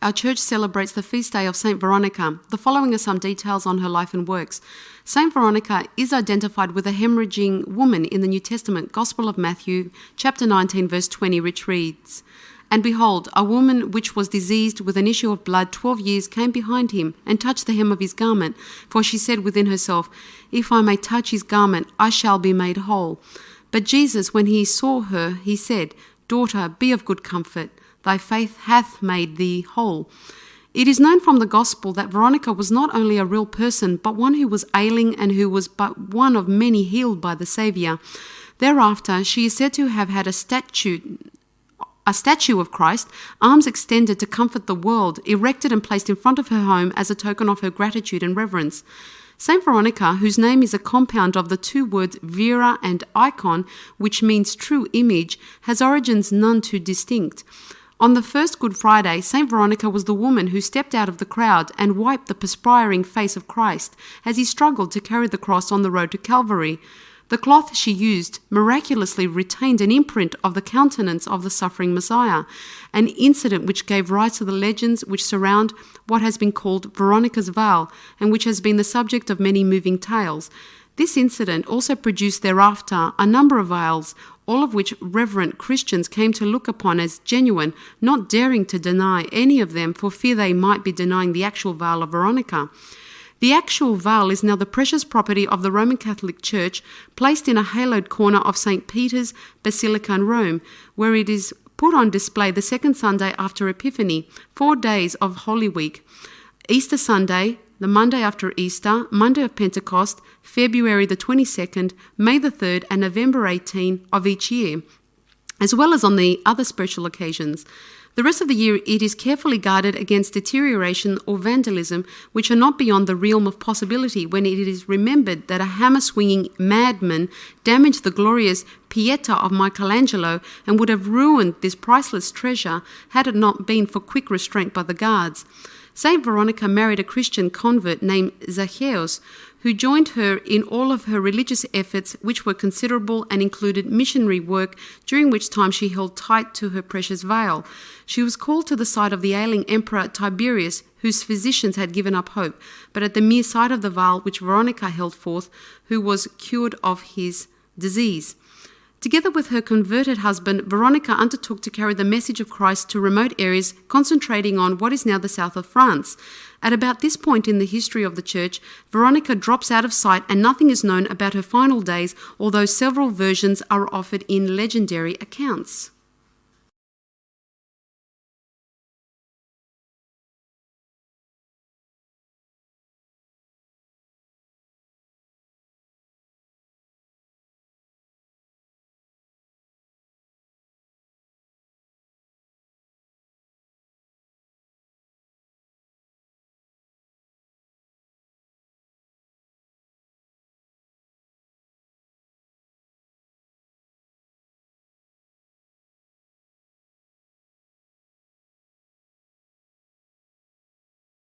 our church celebrates the feast day of Saint Veronica. The following are some details on her life and works. Saint Veronica is identified with a hemorrhaging woman in the New Testament, Gospel of Matthew, chapter 19, verse 20, which reads, "And behold, a woman which was diseased with an issue of blood 12 years came behind him and touched the hem of his garment. For she said within herself, If I may touch his garment, I shall be made whole. But Jesus, when he saw her, he said, Daughter, be of good comfort. Thy faith hath made thee whole." It is known from the Gospel that Veronica was not only a real person, but one who was ailing and who was but one of many healed by the Saviour. Thereafter, she is said to have had a statue of Christ, arms extended to comfort the world, erected and placed in front of her home as a token of her gratitude and reverence. Saint Veronica, whose name is a compound of the two words vera and icon, which means true image, has origins none too distinct. On the first Good Friday, Saint Veronica was the woman who stepped out of the crowd and wiped the perspiring face of Christ as he struggled to carry the cross on the road to Calvary. The cloth she used miraculously retained an imprint of the countenance of the suffering Messiah, an incident which gave rise to the legends which surround what has been called Veronica's veil and which has been the subject of many moving tales. This incident also produced thereafter a number of veils, all of which reverent Christians came to look upon as genuine, not daring to deny any of them for fear they might be denying the actual veil of Veronica. The actual veil is now the precious property of the Roman Catholic Church, placed in a haloed corner of St. Peter's Basilica in Rome, where it is put on display the second Sunday after Epiphany, 4 days of Holy Week, Easter Sunday, the Monday after Easter, Monday of Pentecost, February the 22nd, May the 3rd, and November 18 of each year, as well as on the other spiritual occasions. The rest of the year it is carefully guarded against deterioration or vandalism, which are not beyond the realm of possibility when it is remembered that a hammer-swinging madman damaged the glorious Pieta of Michelangelo and would have ruined this priceless treasure had it not been for quick restraint by the guards. Saint Veronica married a Christian convert named Zacchaeus, who joined her in all of her religious efforts, which were considerable and included missionary work, during which time she held tight to her precious veil. She was called to the side of the ailing Emperor Tiberius, whose physicians had given up hope, but at the mere sight of the veil which Veronica held forth, who was cured of his disease. Together with her converted husband, Veronica undertook to carry the message of Christ to remote areas, concentrating on what is now the south of France. At about this point in the history of the church, Veronica drops out of sight and nothing is known about her final days, although several versions are offered in legendary accounts.